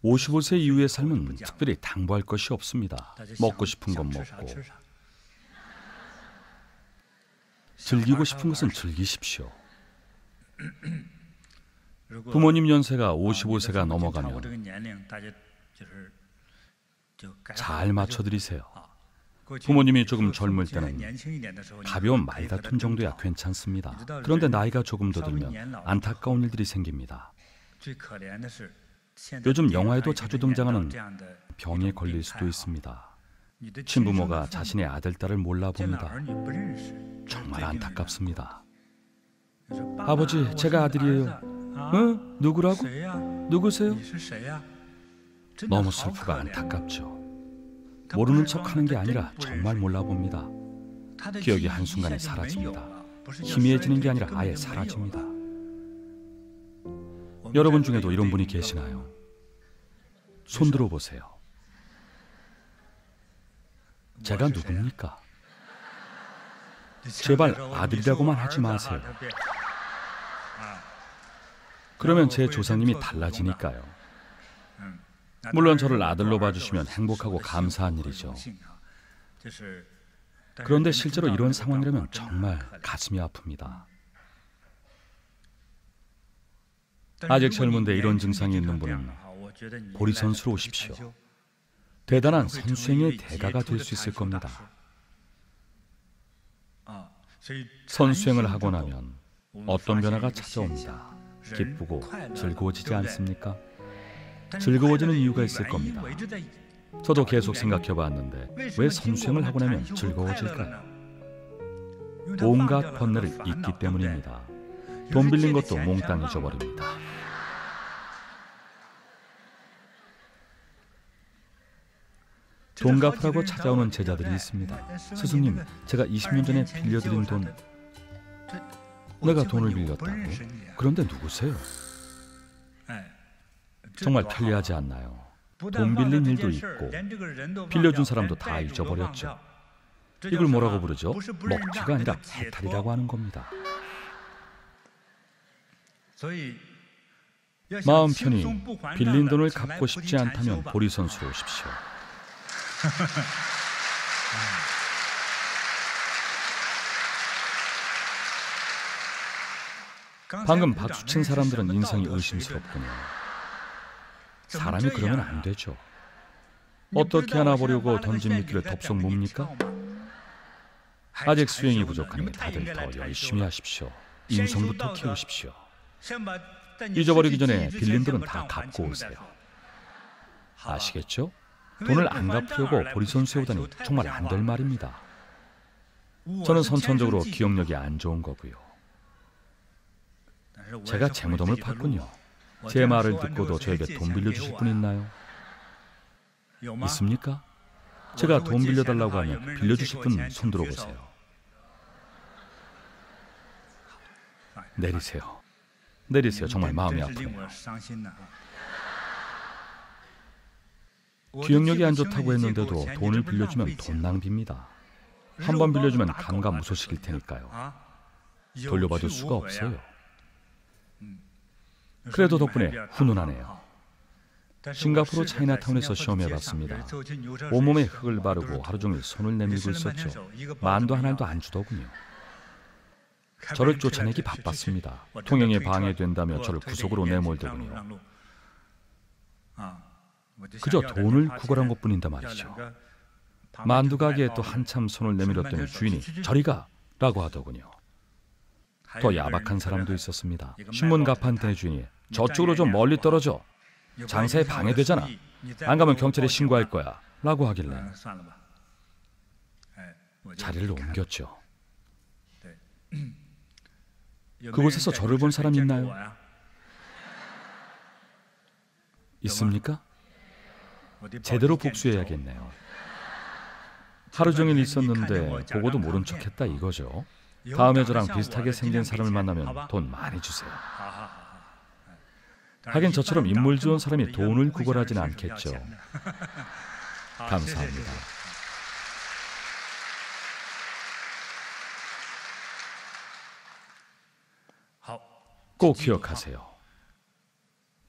55세 이후의 삶은 특별히 당부할 것이 없습니다. 먹고 싶은 건 먹고 즐기고 싶은 것은 즐기십시오. 부모님 연세가 55세가 넘어가면 잘 맞춰드리세요. 부모님이 조금 젊을 때는 가벼운 말다툼 정도야 괜찮습니다. 그런데 나이가 조금 더 들면 안타까운 일들이 생깁니다. 요즘 영화에도 자주 등장하는 병에 걸릴 수도 있습니다. 친부모가 자신의 아들, 딸을 몰라봅니다. 정말 안타깝습니다. 아버지, 제가 아들이에요. 응? 누구라고? 누구세요? 너무 슬프고 안타깝죠. 모르는 척하는 게 아니라 정말 몰라봅니다. 기억이 한순간에 사라집니다. 희미해지는 게 아니라 아예 사라집니다. 여러분 중에도 이런 분이 계시나요? 손 들어보세요. 제가 누굽니까? 제발 아들이라고만 하지 마세요. 그러면 제 조상님이 달라지니까요. 물론 저를 아들로 봐주시면 행복하고 감사한 일이죠. 그런데 실제로 이런 상황이라면 정말 가슴이 아픕니다. 아직 젊은데 이런 증상이 있는 분은 보리선수로 오십시오. 대단한 선수행의 대가가 될 수 있을 겁니다. 선수행을 하고 나면 어떤 변화가 찾아옵니다. 기쁘고 즐거워지지 않습니까? 즐거워지는 이유가 있을 겁니다. 저도 계속 생각해 봤는데 왜 선수행을 하고 나면 즐거워질까요? 온갖 번뇌를 잊기 때문입니다. 돈 빌린 것도 몽땅 잊어버립니다. 돈 갚으라고 찾아오는 제자들이 있습니다. 스승님, 제가 20년 전에 빌려드린 돈, 내가 돈을 빌렸다고? 그런데 누구세요? 정말 편리하지 않나요? 돈 빌린 일도 있고 빌려준 사람도 다 잊어버렸죠. 이걸 뭐라고 부르죠? 먹튀가 아니라 해탈이라고 하는 겁니다. 마음 편히 빌린 돈을 갚고 싶지 않다면 보리선수로 오십시오. 방금 박수 친 사람들은 인성이 의심스럽군요. 사람이 그러면 안 되죠. 어떻게 하나 보려고 던진 미끼를 덥석 뭡니까? 아직 수행이 부족하니 다들 더 열심히 하십시오. 인성부터 키우십시오. 잊어버리기 전에 빌린 돈은 다 갚고 오세요. 아시겠죠? 돈을 안 갚으려고 보리선수에 오다니 정말 안 될 말입니다. 저는 선천적으로 기억력이 안 좋은 거고요. 제가 재무덤을 팠군요. 제 말을 듣고도 저에게 돈 빌려주실 분 있나요? 있습니까? 제가 돈 빌려달라고 하면 빌려주실 분 손 들어보세요. 내리세요. 내리세요. 정말 마음이 아프네요. 기억력이 안 좋다고 했는데도 돈을 빌려주면 돈 낭비입니다. 한 번 빌려주면 감감무소식일 테니까요. 돌려받을 수가 없어요. 그래도 덕분에 훈훈하네요. 싱가포르 차이나타운에서 시험해봤습니다. 온몸에 흙을 바르고 하루 종일 손을 내밀고 있었죠. 만두 한 알도 안 주더군요. 저를 쫓아내기 바빴습니다. 통행에 방해된다며 저를 구석으로 내몰더군요. 그저 돈을 구걸한 것뿐인데 말이죠. 만두 가게에 또 한참 손을 내밀었더니 주인이 저리 가! 라고 하더군요. 더 야박한 사람도 있었습니다. 신문 가판 대주인이 저쪽으로 좀 멀리 떨어져. 장사에 방해되잖아. 안 가면 경찰에 신고할 거야. 라고 하길래 자리를 옮겼죠. 그곳에서 저를 본 사람 있나요? 있습니까? 제대로 복수해야겠네요. 하루 종일 있었는데 보고도 모른 척했다 이거죠. 다음에 저랑 비슷하게 생긴 사람을 만나면 돈 많이 주세요. 하긴 저처럼 인물 좋은 사람이 돈을 구걸하지는 않겠죠. 감사합니다. 꼭 기억하세요.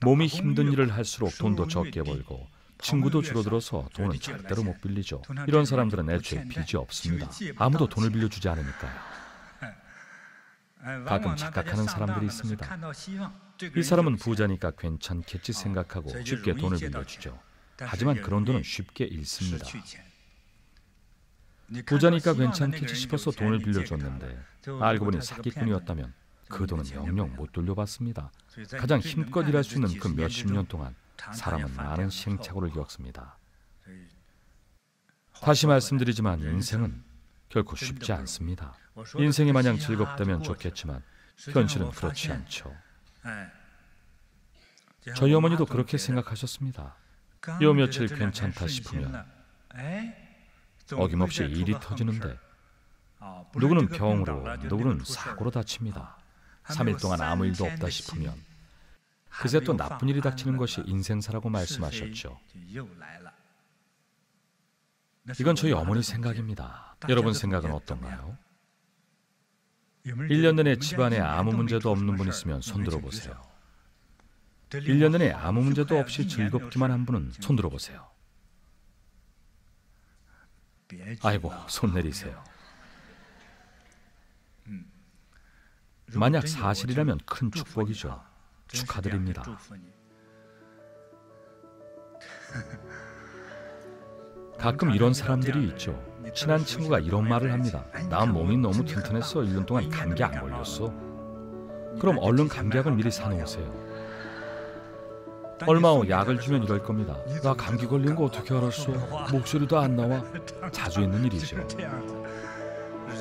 몸이 힘든 일을 할수록 돈도 적게 벌고 친구도 줄어들어서 돈은 절대로 못 빌리죠. 이런 사람들은 애초에 빚이 없습니다. 아무도 돈을 빌려주지 않으니까요. 가끔 착각하는 사람들이 있습니다. 이 사람은 부자니까 괜찮겠지 생각하고 쉽게 돈을 빌려주죠. 하지만 그런 돈은 쉽게 잃습니다. 부자니까 괜찮겠지 싶어서 돈을 빌려줬는데 알고 보니 사기꾼이었다면 그 돈은 영영 못 돌려받습니다. 가장 힘껏 일할 수 있는 그 몇십 년 동안 사람은 많은 시행착오를 겪습니다. 다시 말씀드리지만 인생은 결코 쉽지 않습니다. 인생이 마냥 즐겁다면 좋겠지만 현실은 그렇지 않죠. 저희 어머니도 그렇게 생각하셨습니다. 요 며칠 괜찮다 싶으면 어김없이 일이 터지는데 누구는 병으로, 누구는 사고로 다칩니다. 3일 동안 아무 일도 없다 싶으면 그새 또 나쁜 일이 닥치는 것이 인생사라고 말씀하셨죠. 이건 저희 어머니 생각입니다. 여러분 생각은 어떤가요? 1년 내내 집안에 아무 문제도 없는 분 있으면 손들어 보세요. 1년 내내 아무 문제도 없이 즐겁기만 한 분은 손들어 보세요. 아이고, 손 내리세요. 만약 사실이라면 큰 축복이죠. 축하드립니다. 가끔 이런 사람들이 있죠. 친한 친구가 이런 말을 합니다. 난 몸이 너무 튼튼했어. 1년 동안 감기 안 걸렸어. 그럼 얼른 감기약을 미리 사놓으세요. 얼마 후 약을 주면 이럴 겁니다. 나 감기 걸린 거 어떻게 알았어? 목소리도 안 나와. 자주 있는 일이죠.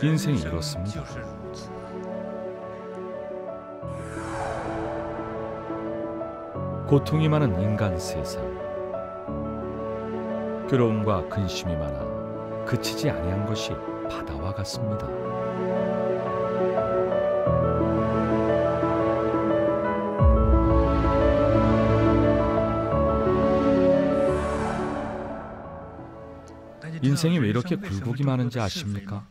인생이 이렇습니다. 고통이 많은 인간 세상, 괴로움과 근심이 많아 그치지 아니한 것이 바다와 같습니다. 인생이 왜 이렇게 굴곡이 많은지 아십니까?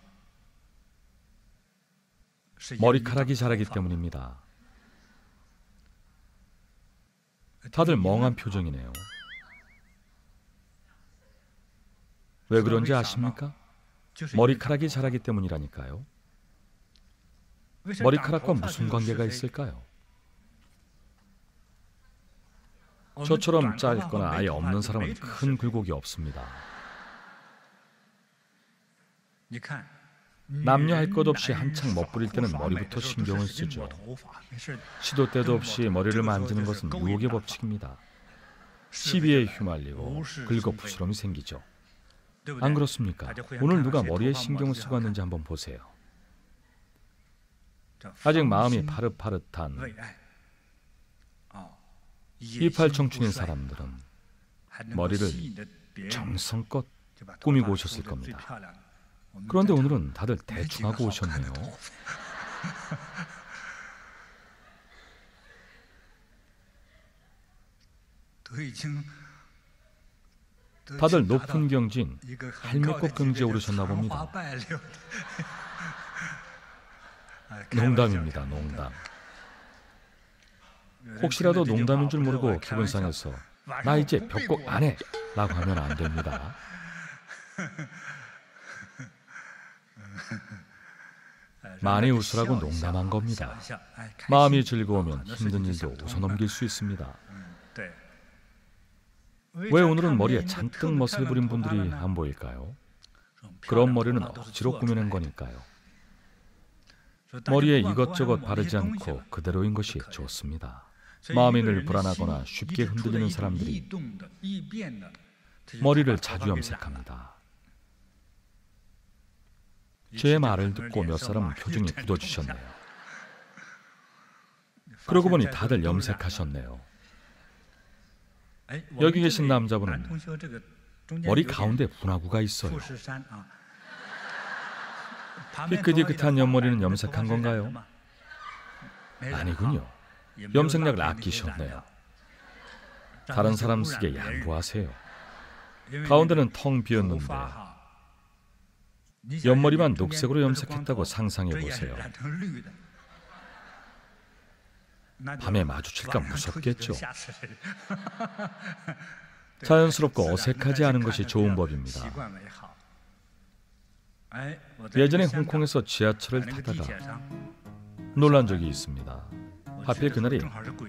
머리카락이 자라기 때문입니다. 다들 멍한 표정이네요. 왜 그런지 아십니까? 머리카락이 자라기 때문이라니까요. 머리카락과 무슨 관계가 있을까요? 저처럼 짧거나 아예 없는 사람은 큰 굴곡이 없습니다. 남녀 할 것 없이 한창 멋부릴 때는 머리부터 신경을 쓰죠. 시도 때도 없이 머리를 만지는 것은 유혹의 법칙입니다. 시비에 휘말리고 긁어 부스럼이 생기죠. 안 그렇습니까? 오늘 누가 머리에 신경을 쓰고 왔는지 한번 보세요. 아직 마음이 파릇파릇한 이팔 청춘인 사람들은 머리를 정성껏 꾸미고 오셨을 겁니다. 그런데 오늘은 다들 대충 하고 오셨네요. 다들 높은 경지인 할매꽃 경지에 오르셨나 봅니다. 농담입니다, 농담. 혹시라도 농담인 줄 모르고 기분 상해서 나 이제 벽곡 안 해 라고 하면 안 됩니다. 많이 웃으라고 농담한 겁니다. 마음이 즐거우면 힘든 일도 웃어넘길 수 있습니다. 왜 오늘은 머리에 잔뜩 멋을 부린 분들이 안 보일까요? 그런 머리는 억지로 꾸며낸 거니까요. 머리에 이것저것 바르지 않고 그대로인 것이 좋습니다. 마음이 늘 불안하거나 쉽게 흔들리는 사람들이 머리를 자주 염색합니다. 제 말을 듣고 몇 사람은 표정이 굳어지셨네요. 그러고 보니 다들 염색하셨네요. 여기 계신 남자분은 머리 가운데 분화구가 있어요. 삐끗삐끗한 옆머리는 염색한 건가요? 아니군요. 염색약을 아끼셨네요. 다른 사람 쓰기에 양보하세요. 가운데는 텅 비었는데 옆머리만 녹색으로 염색했다고 상상해 보세요. 밤에 마주칠까 무섭겠죠. 자연스럽고 어색하지 않은 것이 좋은 법입니다. 예전에 홍콩에서 지하철을 타다가 놀란 적이 있습니다. 하필 그날이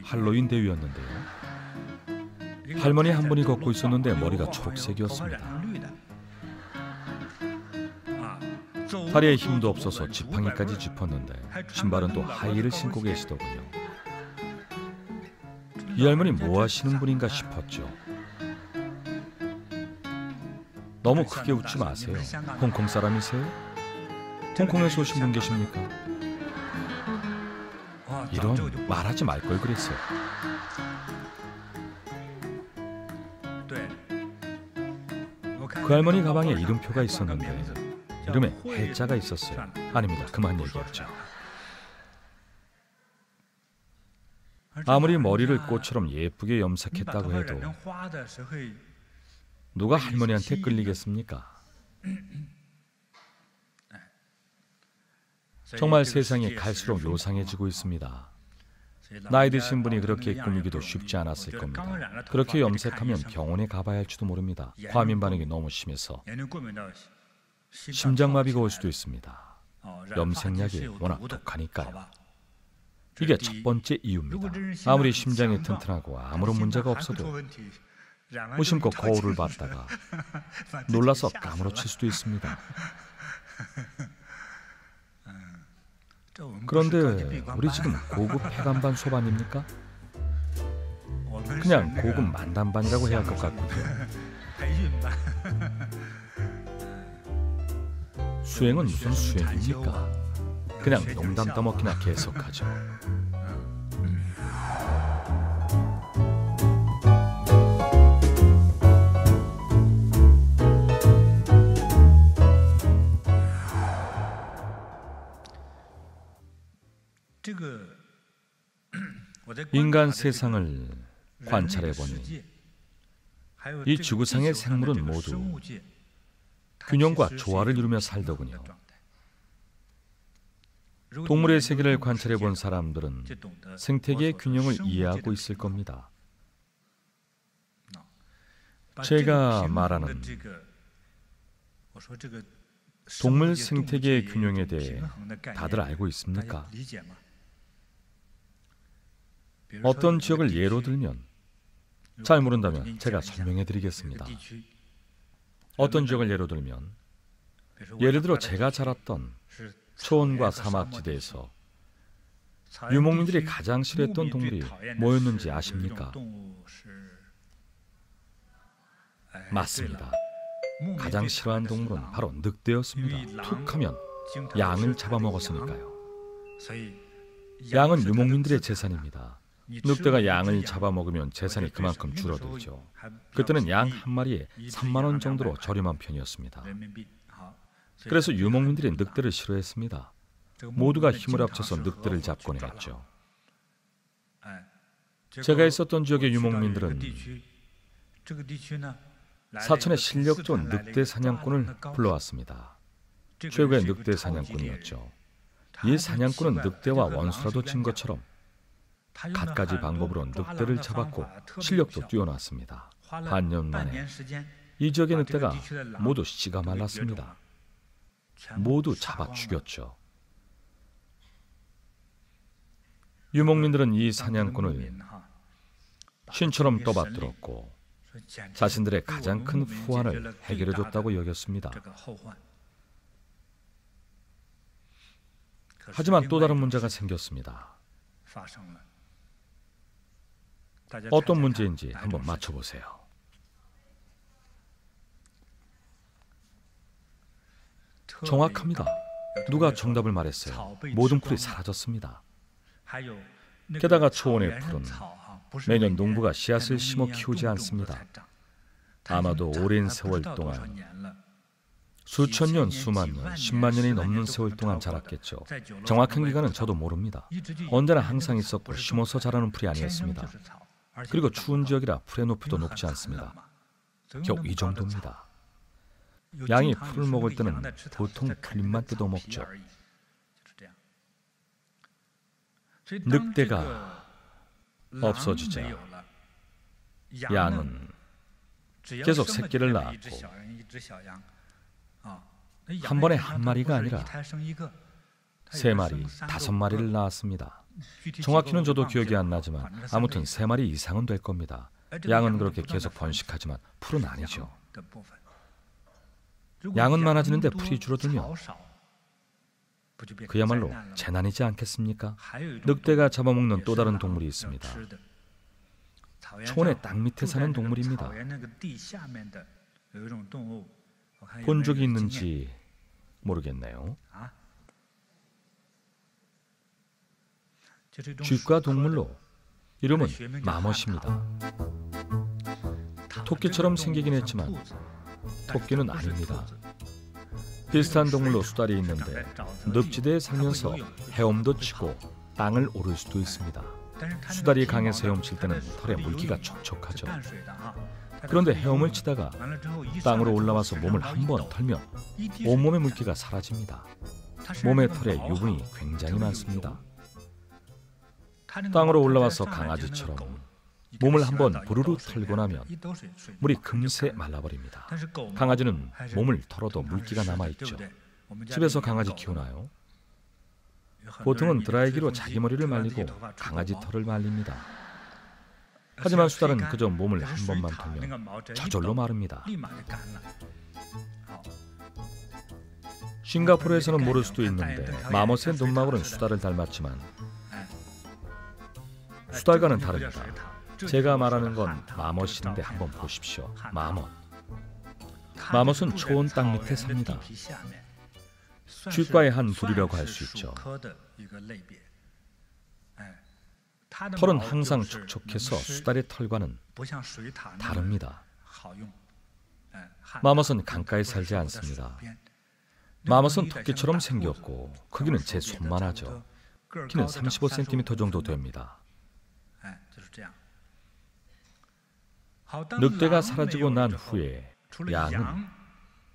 할로윈 대위였는데요. 할머니 한 분이 걷고 있었는데 머리가 초록색이었습니다. 다리에 힘도 없어서 지팡이까지 짚었는데 신발은 또 하이힐을 신고 계시더군요. 이 할머니 뭐 하시는 분인가 싶었죠. 너무 크게 웃지 마세요. 홍콩 사람이세요? 홍콩에서 오신 분 계십니까? 이런 말하지 말 걸 그랬어요. 그 할머니 가방에 이름표가 있었는데 이름에 해자가 있었어요. 아닙니다. 그만 얘기했죠. 아무리 머리를 꽃처럼 예쁘게 염색했다고 해도 누가 할머니한테 끌리겠습니까? 정말 세상이 갈수록 요상해지고 있습니다. 나이 드신 분이 그렇게 꾸미기도 쉽지 않았을 겁니다. 그렇게 염색하면 병원에 가봐야 할지도 모릅니다. 과민 반응이 너무 심해서 심장마비가 올 수도 있습니다. 염색약이 워낙 독하니까요. 이게 첫 번째 이유입니다. 아무리 심장이 튼튼하고 아무런 문제가 없어도 무심코 거울을 봤다가 놀라서 까무러칠 수도 있습니다. 그런데 우리 지금 고급 해간반 소반입니까? 그냥 고급 만단반이라고 해야 할 것 같군요. 수행은 무슨 수행입니까? 그냥 농담 떠먹기나 계속하죠. 인간 세상을 관찰해보니 이 지구상의 생물은 모두 균형과 조화를 이루며 살더군요. 동물의 세계를 관찰해본 사람들은 생태계의 균형을 이해하고 있을 겁니다. 제가 말하는 동물 생태계의 균형에 대해 다들 알고 있습니까? 어떤 지역을 예로 들면, 잘 모른다면 제가 설명해 드리겠습니다. 어떤 지역을 예로 들면, 예를 들어 제가 자랐던 초원과 사막지대에서 유목민들이 가장 싫어했던 동물이 뭐였는지 아십니까? 맞습니다. 가장 싫어하는 동물은 바로 늑대였습니다. 툭하면 양을 잡아먹었으니까요. 양은 유목민들의 재산입니다. 늑대가 양을 잡아먹으면 재산이 그만큼 줄어들죠. 그때는 양 한 마리에 3만 원 정도로 저렴한 편이었습니다. 그래서 유목민들이 늑대를 싫어했습니다. 모두가 힘을 합쳐서 늑대를 잡곤 했죠. 제가 있었던 지역의 유목민들은 사천의 실력 좋은 늑대 사냥꾼을 불러왔습니다. 최고의 늑대 사냥꾼이었죠. 이 사냥꾼은 늑대와 원수라도 친 것처럼 갖가지 방법으로 늑대를 잡았고 실력도 뛰어났습니다. 반년 만에 이 지역의 늑대가 모두 씨가 말랐습니다. 모두 잡아 죽였죠. 유목민들은 이 사냥꾼을 신처럼 떠받들었고 자신들의 가장 큰 후환을 해결해줬다고 여겼습니다. 하지만 또 다른 문제가 생겼습니다. 어떤 문제인지 한번 맞춰보세요. 정확합니다. 누가 정답을 말했어요. 모든 풀이 사라졌습니다. 게다가 초원의 풀은 매년 농부가 씨앗을 심어 키우지 않습니다. 아마도 오랜 세월 동안 수천 년, 수만 년, 10만 년이 넘는 세월 동안 자랐겠죠. 정확한 기간은 저도 모릅니다. 언제나 항상 있었고 심어서 자라는 풀이 아니었습니다. 그리고 추운 지역이라 풀의 높이도 높지 않습니다. 겨우 이 정도입니다. 양이 풀을 먹을 때는 보통 풀잎만 뜯어먹죠. 늑대가 없어지자 양은 계속 새끼를 낳았고 한 번에 한 마리가 아니라 3마리, 5마리를 낳았습니다. 정확히는 저도 기억이 안 나지만 아무튼 3마리 이상은 될 겁니다. 양은 그렇게 계속 번식하지만 풀은 아니죠. 양은 많아지는데 풀이 줄어들면 그야말로 재난이지 않겠습니까? 늑대가 잡아먹는 또 다른 동물이 있습니다. 초원의 땅 밑에 사는 동물입니다. 본 적이 있는지 모르겠네요. 쥐과 동물로 이름은 마멋입니다. 토끼처럼 생기긴 했지만 토끼는 아닙니다. 비슷한 동물로 수달이 있는데 늪지대에 살면서 헤엄도 치고 땅을 오를 수도 있습니다. 수달이 강해서 헤엄칠 때는 털에 물기가 촉촉하죠. 그런데 헤엄을 치다가 땅으로 올라와서 몸을 한번 털면 온몸의 물기가 사라집니다. 몸의 털에 유분이 굉장히 많습니다. 땅으로 올라와서 강아지처럼 몸을 한번 부르르 털고 나면 물이 금세 말라버립니다. 강아지는 몸을 털어도 물기가 남아있죠. 집에서 강아지 키우나요? 보통은 드라이기로 자기 머리를 말리고 강아지 털을 말립니다. 하지만 수달은 그저 몸을 한 번만 털면 저절로 마릅니다. 싱가포르에서는 모를 수도 있는데 마멋의 눈망울은 수달을 닮았지만 수달과는 다릅니다. 제가 말하는 건 마멋인데 한번 보십시오. 마멋은 초원 땅 밑에 삽니다. 쥐과의 한 부류라고 할 수 있죠. 털은 항상 촉촉해서 수달의 털과는 다릅니다. 마멋은 강가에 살지 않습니다. 마멋은 토끼처럼 생겼고 크기는 제 손만 하죠. 키는 35cm 정도 됩니다. 늑대가 사라지고 난 후에 양은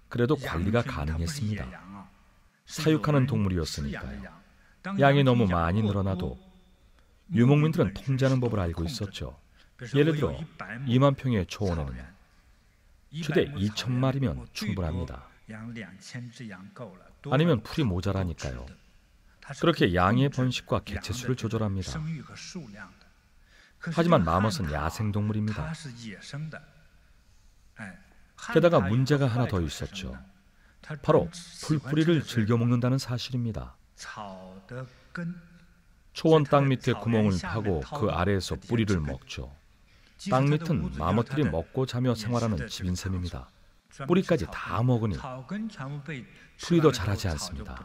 그래도 관리가 가능했습니다. 사육하는 동물이었으니까요. 양이 너무 많이 늘어나도 유목민들은 통제하는 법을 알고 있었죠. 예를 들어 2만 평의 초원에는 최대 2,000마리면 충분합니다. 아니면 풀이 모자라니까요. 그렇게 양의 번식과 개체수를 조절합니다. 하지만 마멋은 야생동물입니다. 게다가 문제가 하나 더 있었죠. 바로 풀뿌리를 즐겨 먹는다는 사실입니다. 초원 땅 밑에 구멍을 파고 그 아래에서 뿌리를 먹죠. 땅 밑은 마멋들이 먹고 자며 생활하는 집인 셈입니다. 뿌리까지 다 먹으니 풀이도 자라지 않습니다.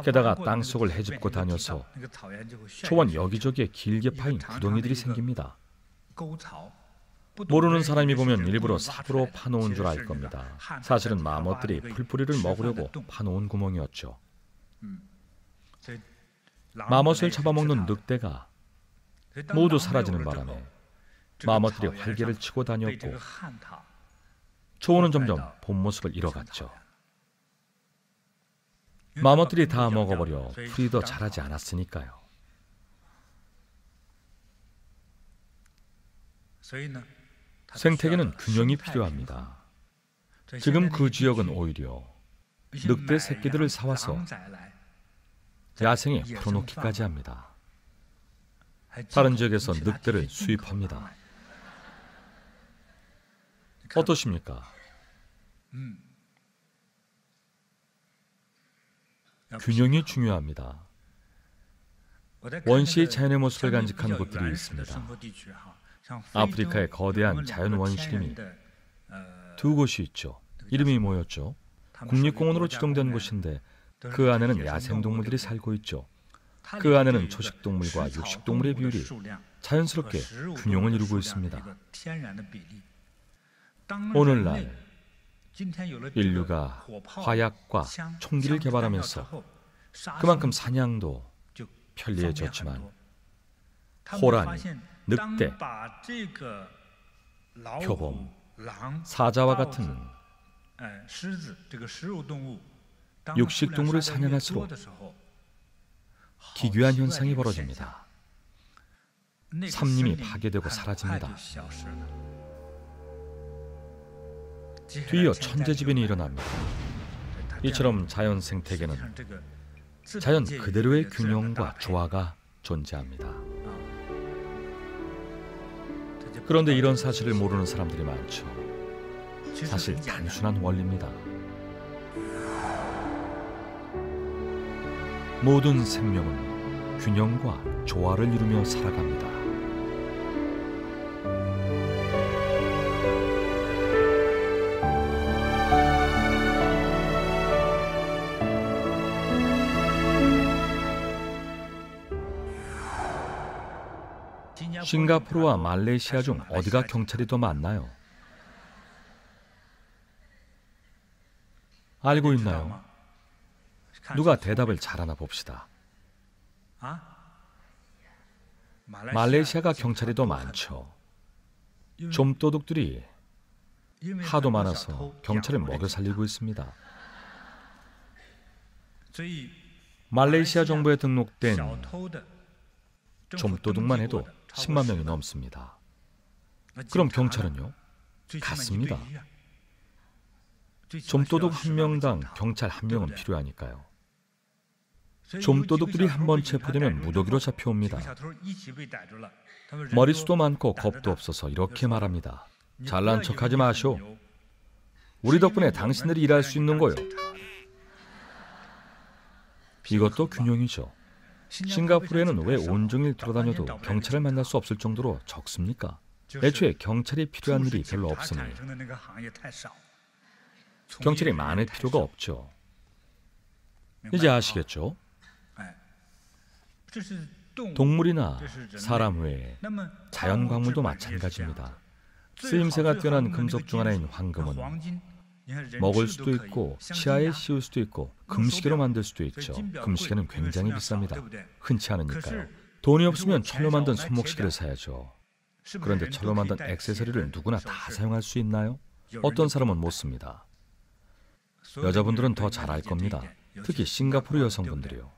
게다가 땅속을 헤집고 다녀서 초원 여기저기에 길게 파인 구덩이들이 생깁니다. 모르는 사람이 보면 일부러 삽으로 파놓은 줄 알 겁니다. 사실은 마멋들이 풀뿌리를 먹으려고 파놓은 구멍이었죠. 마멋을 잡아먹는 늑대가 모두 사라지는 바람에 마멋들이 활개를 치고 다녔고 초원은 점점 본 모습을 잃어갔죠. 마멋들이 다 먹어버려 풀이 더 자라지 않았으니까요. 생태계는 균형이 필요합니다. 지금 그 지역은 오히려 늑대 새끼들을 사와서 야생에 풀어놓기까지 합니다. 다른 지역에서 늑대를 수입합니다. 어떠십니까? 균형이 중요합니다. 원시의 자연의 모습을 간직한 곳들이 있습니다. 아프리카의 거대한 자연 원시림이 2곳이 있죠. 이름이 뭐였죠? 국립공원으로 지정된 곳인데 그 안에는 야생동물들이 살고 있죠. 그 안에는 초식동물과 육식동물의 비율이 자연스럽게 균형을 이루고 있습니다. 오늘날 인류가 화약과 총기를 개발하면서 그만큼 사냥도 편리해졌지만 호랑이, 늑대, 표범, 사자와 같은 육식동물을 사냥할수록 기괴한 현상이 벌어집니다. 삼림이 파괴되고 사라집니다. 뒤이어 천재지변이 일어납니다. 이처럼 자연 생태계는 자연 그대로의 균형과 조화가 존재합니다. 그런데 이런 사실을 모르는 사람들이 많죠. 사실 단순한 원리입니다. 모든 생명은 균형과 조화를 이루며 살아갑니다. 싱가포르와 말레이시아 중 어디가 경찰이 더 많나요? 알고 있나요? 누가 대답을 잘하나 봅시다. 말레이시아가 경찰이 더 많죠. 좀도둑들이 하도 많아서 경찰을 먹여 살리고 있습니다. 말레이시아 정부에 등록된 좀도둑만 해도 10만 명이 넘습니다. 그럼 경찰은요? 같습니다. 좀도둑 한 명당 경찰 한 명은 필요하니까요. 좀도둑들이 한번 체포되면 무더기로 잡혀옵니다. 머리수도 많고 겁도 없어서 이렇게 말합니다. 잘난 척하지 마시오. 우리 덕분에 당신들이 일할 수 있는 거요. 이것도 균형이죠. 싱가포르에는 왜 온종일 돌아다녀도 경찰을 만날 수 없을 정도로 적습니까? 애초에 경찰이 필요한 일이 별로 없으니 경찰이 많을 필요가 없죠. 이제 아시겠죠? 동물이나 사람 외에 자연 광물도 마찬가지입니다. 쓰임새가 뛰어난 금속 중 하나인 황금은 먹을 수도 있고 치아에 씌울 수도 있고 금시계로 만들 수도 있죠. 금시계는 굉장히 비쌉니다. 흔치 않으니까요. 돈이 없으면 철로 만든 손목시계를 사야죠. 그런데 철로 만든 액세서리를 누구나 다 사용할 수 있나요? 어떤 사람은 못 씁니다. 여자분들은 더 잘 알 겁니다. 특히 싱가포르 여성분들이요.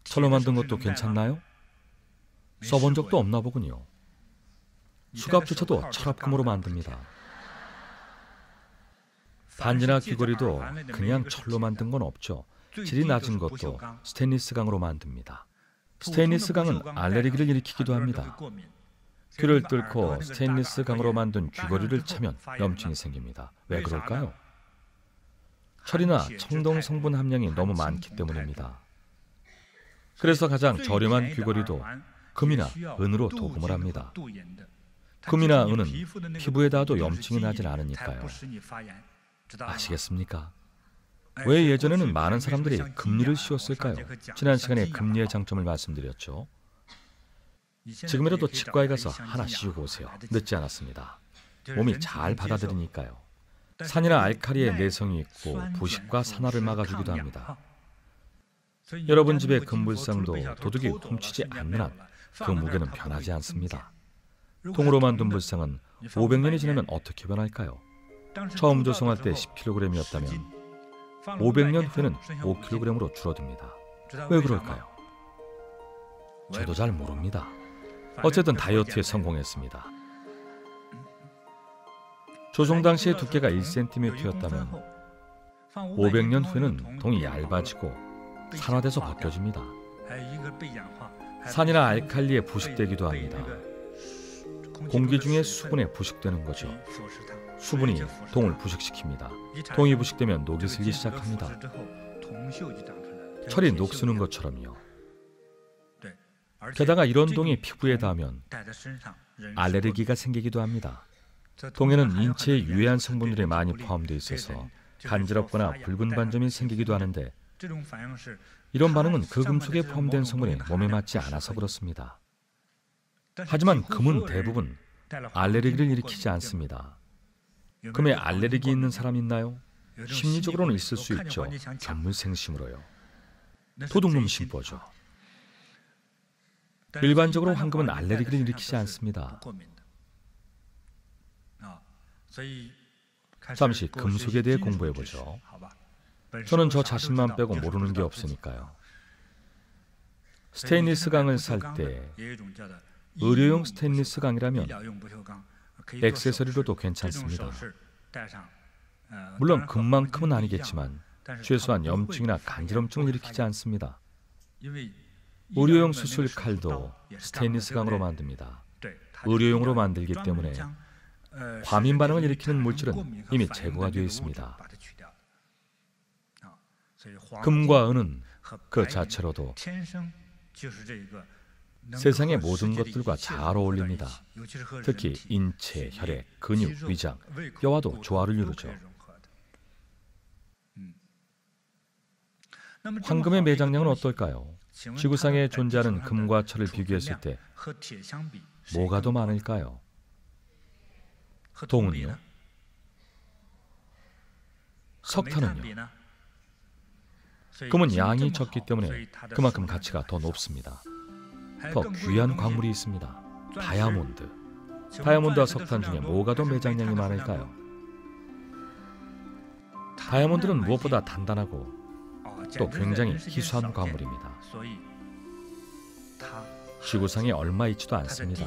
철로 만든 것도 괜찮나요? 써본 적도 없나 보군요. 수갑조차도 철합금으로 만듭니다. 반지나 귀걸이도 그냥 철로 만든 건 없죠. 질이 낮은 것도 스테인리스 강으로 만듭니다. 스테인리스 강은 알레르기를 일으키기도 합니다. 귀를 뚫고 스테인리스 강으로 만든 귀걸이를 차면 염증이 생깁니다. 왜 그럴까요? 철이나 청동 성분 함량이 너무 많기 때문입니다. 그래서 가장 저렴한 귀걸이도 금이나 은으로 도금을 합니다. 금이나 은은 피부에 닿아도 염증이 나질 않으니까요. 아시겠습니까? 왜 예전에는 많은 사람들이 금리를 씌웠을까요? 지난 시간에 금리의 장점을 말씀드렸죠. 지금이라도 치과에 가서 하나 씌우고 오세요. 늦지 않았습니다. 몸이 잘 받아들이니까요. 산이나 알칼리의 내성이 있고 부식과 산화를 막아주기도 합니다. 여러분 집의 금불상도 도둑이 훔치지 않는 한 그 무게는 변하지 않습니다. 동으로 만든 불상은 500년이 지나면 어떻게 변할까요? 처음 조성할 때 10kg이었다면 500년 후에는 5kg으로 줄어듭니다. 왜 그럴까요? 저도 잘 모릅니다. 어쨌든 다이어트에 성공했습니다. 조성 당시의 두께가 1cm였다면 500년 후에는 동이 얇아지고 산화돼서 벗겨집니다. 산이나 알칼리에 부식되기도 합니다. 공기 중에 수분에 부식되는 거죠. 수분이 동을 부식시킵니다. 동이 부식되면 녹이 슬기 시작합니다. 철이 녹쓰는 것처럼요. 게다가 이런 동이 피부에 닿으면 알레르기가 생기기도 합니다. 동에는 인체에 유해한 성분들이 많이 포함되어 있어서 간지럽거나 붉은 반점이 생기기도 하는데 이런 반응은 그 금속에 포함된 성분이 몸에 맞지 않아서 그렇습니다. 하지만 금은 대부분 알레르기를 일으키지 않습니다. 금에 알레르기 있는 사람 있나요? 심리적으로는 있을 수 있죠. 견물생심으로요. 도둑놈 심보죠. 일반적으로 황금은 알레르기를 일으키지 않습니다. 잠시 금속에 대해 공부해보죠. 저는 저 자신만 빼고 모르는 게 없으니까요. 스테인리스 강을 살 때 의료용 스테인리스 강이라면 액세서리로도 괜찮습니다. 물론 금만큼은 아니겠지만 최소한 염증이나 간지럼증을 일으키지 않습니다. 의료용 수술 칼도 스테인리스 강으로 만듭니다. 의료용으로 만들기 때문에 과민 반응을 일으키는 물질은 이미 제거가 되어 있습니다. 금과 은은 그 자체로도 세상의 모든 것들과 잘 어울립니다. 특히 인체, 혈액, 근육, 위장, 뼈와도 조화를 이루죠. 황금의 매장량은 어떨까요? 지구상에 존재하는 금과 철을 비교했을 때 뭐가 더 많을까요? 동은요? 석탄은요? 금은 양이 적기 때문에 그만큼 가치가 더 높습니다. 더 귀한 광물이 있습니다. 다이아몬드. 다이아몬드와 석탄 중에 뭐가 더 매장량이 많을까요? 다이아몬드는 무엇보다 단단하고 또 굉장히 희소한 광물입니다. 지구상에 얼마 있지도 않습니다.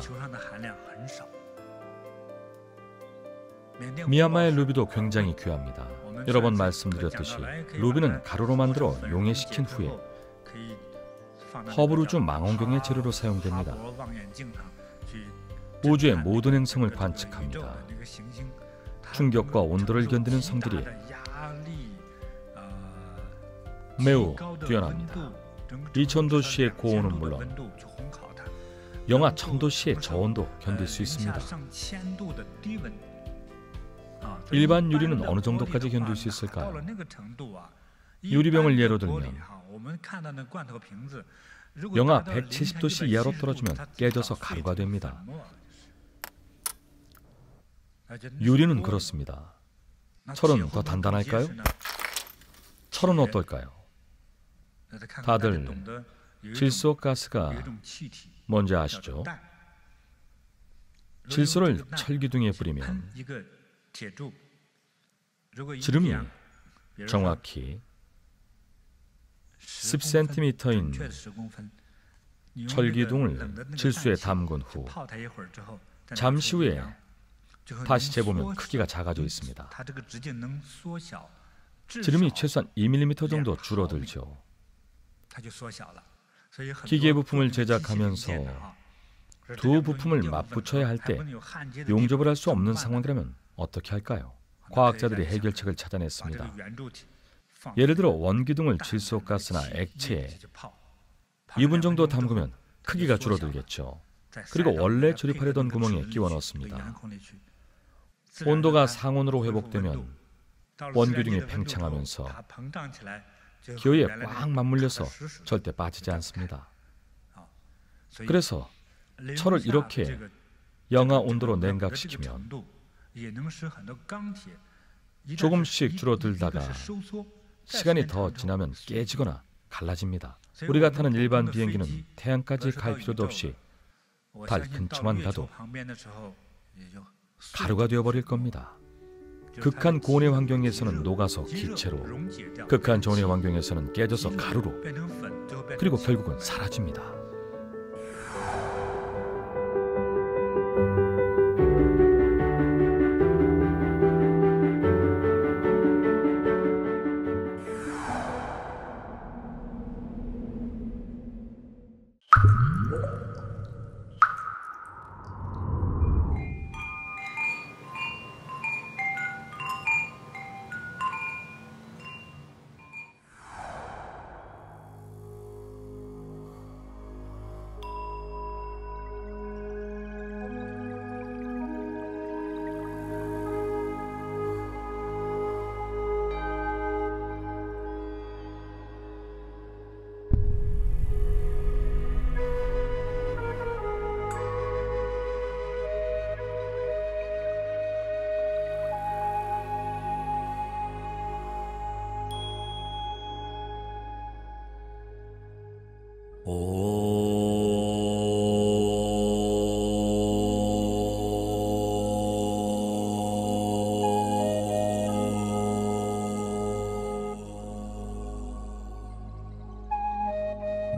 미얀마의 루비도 굉장히 귀합니다. 여러 번 말씀드렸듯이 루비는 가루로 만들어 용해시킨 후에 허브루즈 망원경의 재료로 사용됩니다. 우주의 모든 행성을 관측합니다. 충격과 온도를 견디는 성질이 매우 뛰어납니다. 2000도씨의 고온은 물론 영하 1000도씨의 저온도 견딜 수 있습니다. 일반 유리는 어느 정도까지 견딜 수 있을까요? 유리병을 예로 들면 영하 170도씨 이하로 떨어지면 깨져서 가루가 됩니다. 유리는 그렇습니다. 철은 더 단단할까요? 철은 어떨까요? 다들 질소가스가 뭔지 아시죠? 질소를 철기둥에 뿌리면 지름이 정확히 10cm인 철기둥을 질소에 담근 후 잠시 후에 다시 재보면 크기가 작아져 있습니다. 지름이 최소한 2mm 정도 줄어들죠. 기계 부품을 제작하면서 두 부품을 맞붙여야 할 때 용접을 할 수 없는 상황이라면 어떻게 할까요? 과학자들이 해결책을 찾아냈습니다. 예를 들어 원기둥을 질소가스나 액체에 2분 정도 담그면 크기가 줄어들겠죠. 그리고 원래 조립하려던 구멍에 끼워 넣습니다. 온도가 상온으로 회복되면 원기둥이 팽창하면서 기호에 꽉 맞물려서 절대 빠지지 않습니다. 그래서 철을 이렇게 영하 온도로 냉각시키면 조금씩 줄어들다가 시간이 더 지나면 깨지거나 갈라집니다. 우리가 타는 일반 비행기는 태양까지 갈 필요도 없이 달 근처만 가도 가루가 되어버릴 겁니다. 극한 고온의 환경에서는 녹아서 기체로, 극한 저온의 환경에서는 깨져서 가루로, 그리고 결국은 사라집니다.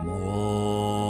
모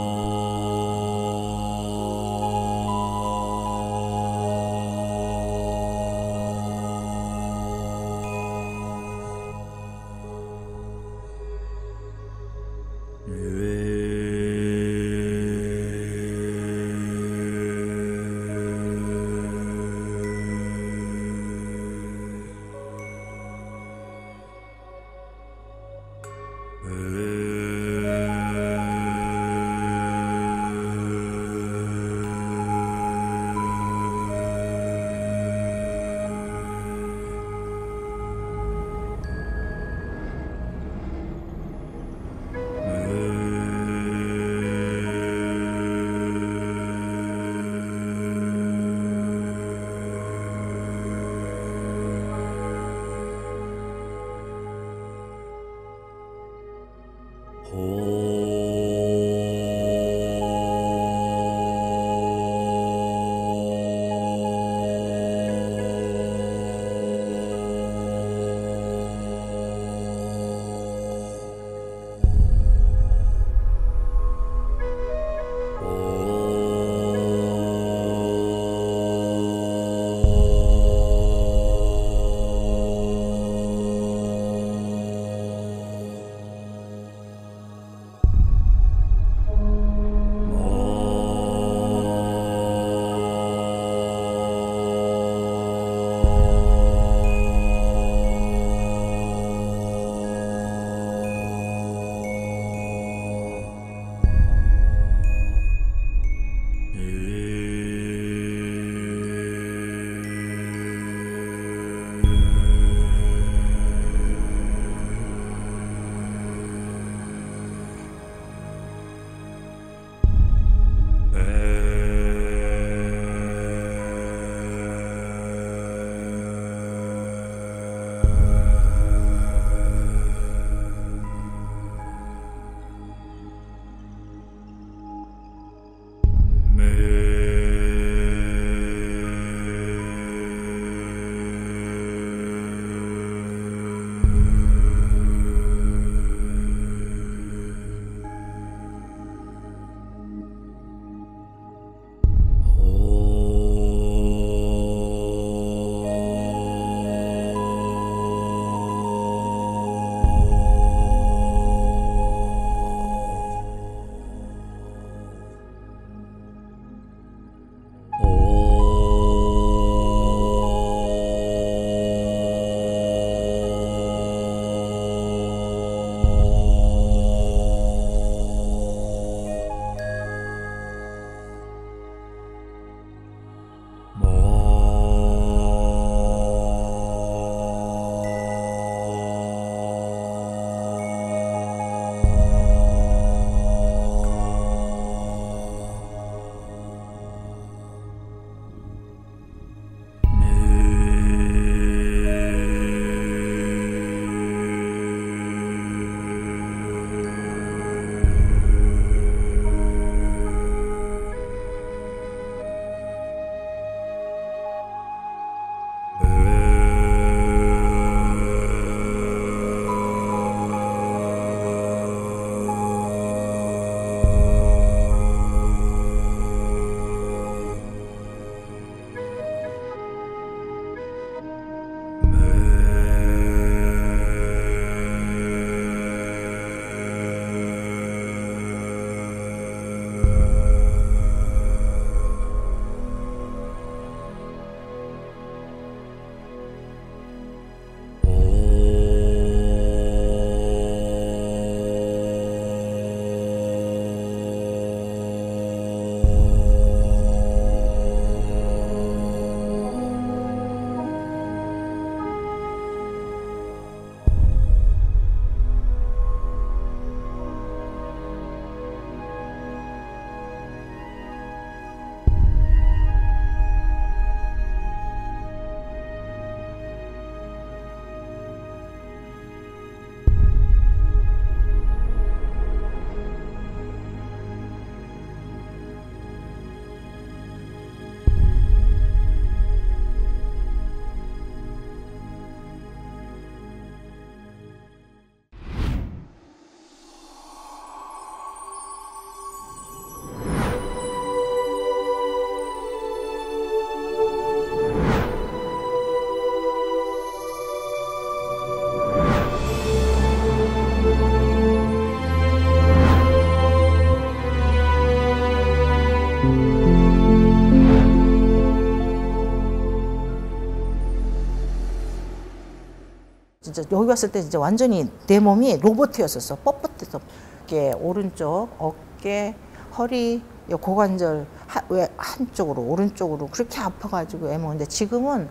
진짜 여기 왔을 때 진짜 완전히 내 몸이 로봇이었었어. 뻣뻣해서 이렇게 오른쪽 어깨, 허리, 고관절 왜 한쪽으로 오른쪽으로 그렇게 아파가지고 애먹는데 지금은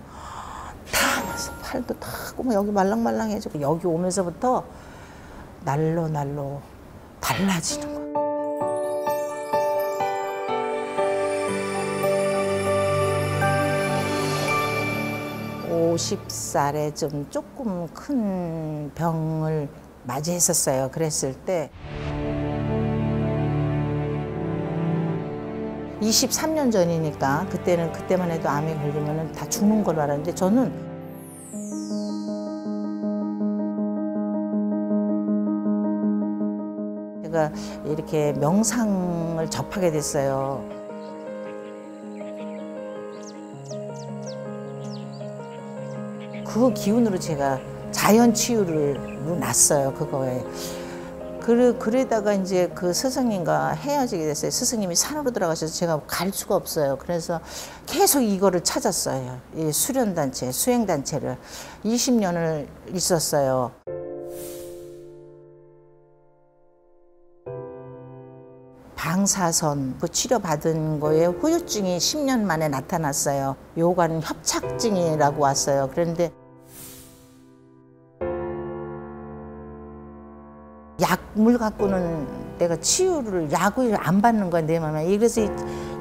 다 났어. 팔도 다 뭐 여기 말랑말랑해지고 여기 오면서부터 날로 달라지는 거야. 50살에 좀 조금 큰 병을 맞이했었어요. 그랬을 때 23년 전이니까 그때만 해도 암에 걸리면 다 죽는 걸로 알았는데 저는 제가 이렇게 명상을 접하게 됐어요. 그 기운으로 제가 자연 치유를 났어요. 그거에. 그러다가 이제 그 스승님과 헤어지게 됐어요. 스승님이 산으로 들어가셔서 제가 갈 수가 없어요. 그래서 계속 이거를 찾았어요. 이 수련단체, 수행단체를 20년을 있었어요. 방사선 그 치료받은 거에 후유증이 10년 만에 나타났어요. 요관 협착증이라고 왔어요. 그런데 약물 갖고는 내가 치유를 약을 안 받는 거야, 내 마음에. 그래서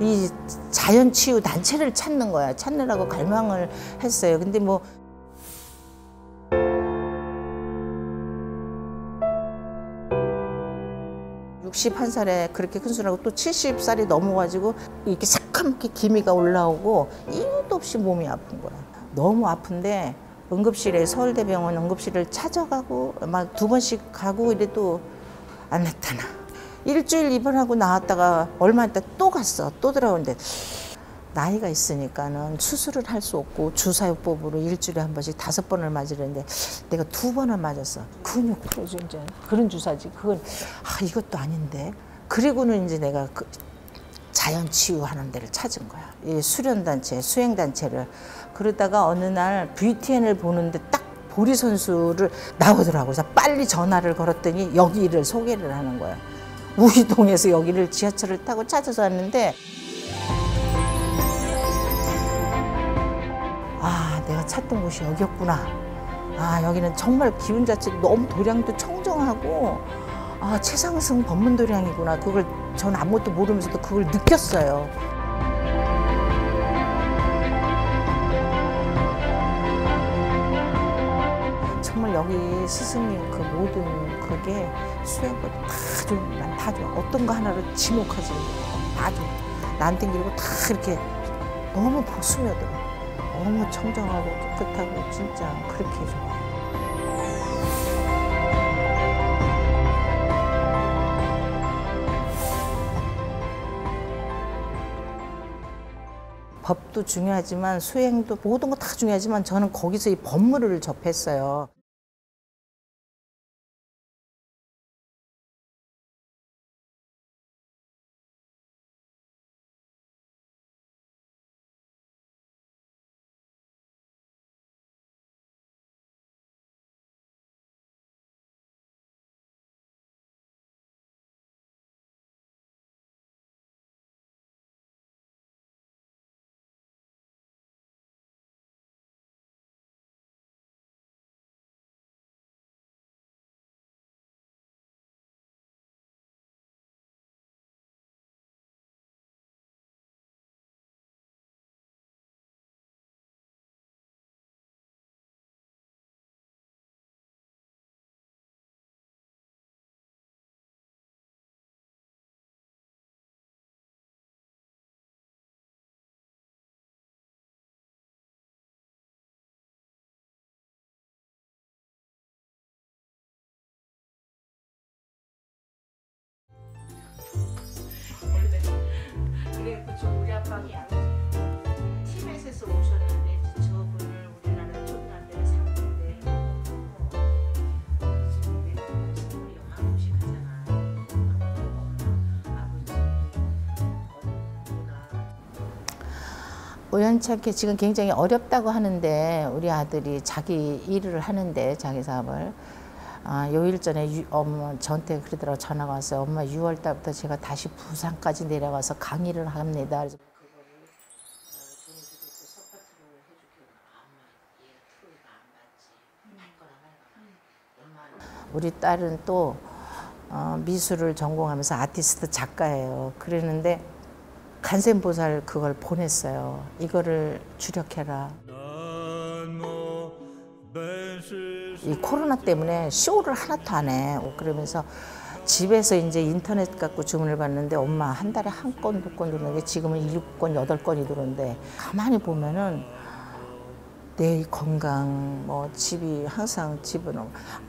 이 자연 치유 단체를 찾는 거야. 찾느라고 갈망을 했어요. 근데 뭐 한 살에 그렇게 큰 소리하고 또 70살이 넘어가지고 이렇게 새카맣게 기미가 올라오고 이유도 없이 몸이 아픈 거야. 너무 아픈데 응급실에 서울대병원 응급실을 찾아가고 막 2번씩 가고 이래도 안 나타나. 일주일 입원하고 나왔다가 얼마 있다 또 갔어. 또 들어오는데 나이가 있으니까는 수술을 할 수 없고 주사요법으로 일주일에 한 번씩 5번을 맞으려는데 내가 2번을 맞았어. 근육 풀어줘 이제 그런 주사지. 그건 이것도 아닌데. 그리고는 이제 내가 그 자연 치유하는 데를 찾은 거야. 이 수련단체, 수행단체를. 그러다가 어느 날 BTN을 보는데 딱 보리 선수를 나오더라고. 그래서 빨리 전화를 걸었더니 여기를 소개를 하는 거야. 우이동에서 여기를 지하철을 타고 찾아서 왔는데 내가 찾던 곳이 여기였구나. 여기는 정말 기운 자체도 너무 도량도 청정하고 최상승 법문도량이구나. 그걸 전 아무것도 모르면서도 그걸 느꼈어요. 정말 여기 스승님 그 모든 그게 수행법 다 좋아. 어떤 거 하나를 지목하지 다 좋아. 나한테 그리고 다 이렇게 너무 스며들어. 너무 청정하고 깨끗하고 진짜 그렇게 좋아요. 법도 중요하지만 수행도 모든 거 다 중요하지만 저는 거기서 이 법문을 접했어요. 그래, 그쵸. 우리 아빠가 티벳에서 오셨는데 저분을 우리나라 초등학교에 사는데 우리 영암식 하잖아. 아버지 언니가 우연찮게 지금 굉장히 어렵다고 하는데 우리 아들이 자기 일을 하는데 자기 사업을 요일 전에 엄마 저한테 그러더라고 전화가 왔어요. 엄마 6월 달부터 제가 다시 부산까지 내려가서 강의를 합니다. 그래서 우리 딸은 또 미술을 전공하면서 아티스트 작가예요. 그랬는데 간센보살 그걸 보냈어요. 이거를 주력해라. 이 코로나 때문에 쇼를 하나도 안 해. 그러면서 집에서 이제 인터넷 갖고 주문을 받는데 엄마 한 달에 한 건, 2건 들어오는데 지금은 7건, 8건이 들어오는데 가만히 보면은 내 건강, 뭐 집이 항상 집은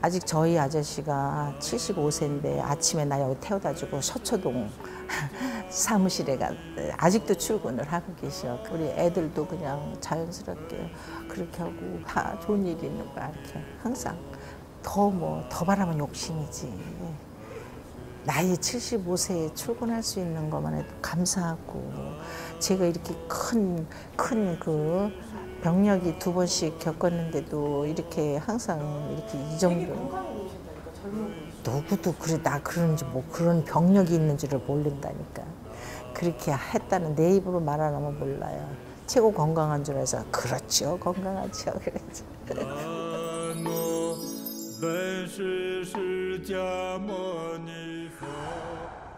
아직 저희 아저씨가 75세인데 아침에 나 여기 태워다 주고 서초동 사무실에 가 아직도 출근을 하고 계셔. 우리 애들도 그냥 자연스럽게 그렇게 하고 다 좋은 일이 있는 거야. 이렇게 항상 더 바라면 욕심이지. 나이 75세에 출근할 수 있는 것만 해도 감사하고 제가 이렇게 큰 그 병력이 2번씩 겪었는데도 이렇게 항상 이렇게 이 정도 누구도 그래 나 그런지 뭐 그런 병력이 있는 줄을 모른다니까. 그렇게 했다는 내 입으로 말 안 하면 몰라요. 최고 건강한 줄 알아서 그렇죠 건강하죠 그랬죠.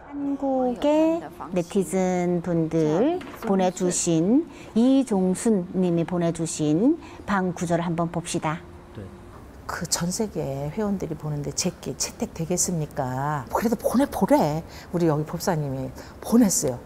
한국의 네티즌 분들 보내주신 이종순 님이 보내주신 방 구절을 한번 봅시다. 그 전 세계 회원들이 보는데 제게 채택 되겠습니까? 그래도 보내 우리 여기 법사님이 보냈어요.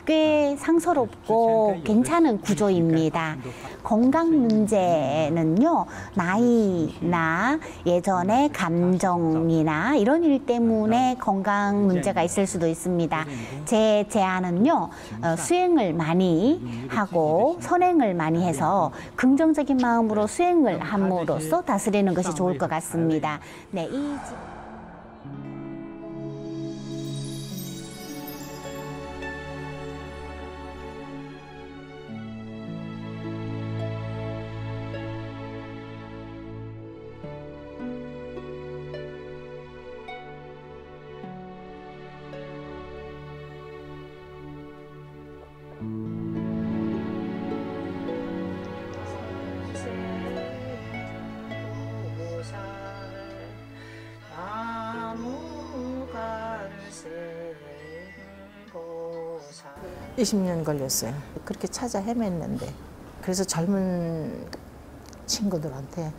꽤 상서롭고 괜찮은 구조입니다. 건강 문제는요, 나이나 예전의 감정이나 이런 일 때문에 건강 문제가 있을 수도 있습니다. 제 제안은요, 수행을 많이 하고 선행을 많이 해서 긍정적인 마음으로 수행을 함으로써 다스리는 것이 좋을 것 같습니다. 네, 이 20년 걸렸어요. 그렇게 찾아 헤맸는데 그래서 젊은 친구들한테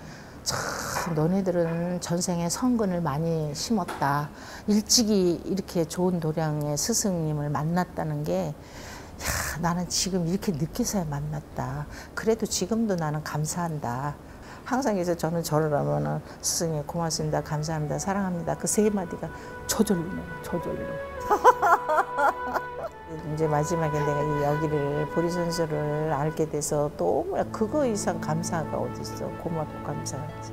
참 너네들은 전생에 성근을 많이 심었다. 일찍이 이렇게 좋은 도량의 스승님을 만났다는 게 나는 지금 이렇게 늦게서야 만났다. 그래도 지금도 나는 감사한다. 항상 그래서 저는 절을 하면은 스승님 고맙습니다. 감사합니다. 사랑합니다. 그 3마디가 저절로 이제 마지막에 내가 이 여기를 보리선수를 알게 돼서 또 그거 이상 감사가 어디 있어. 고맙고 감사하지.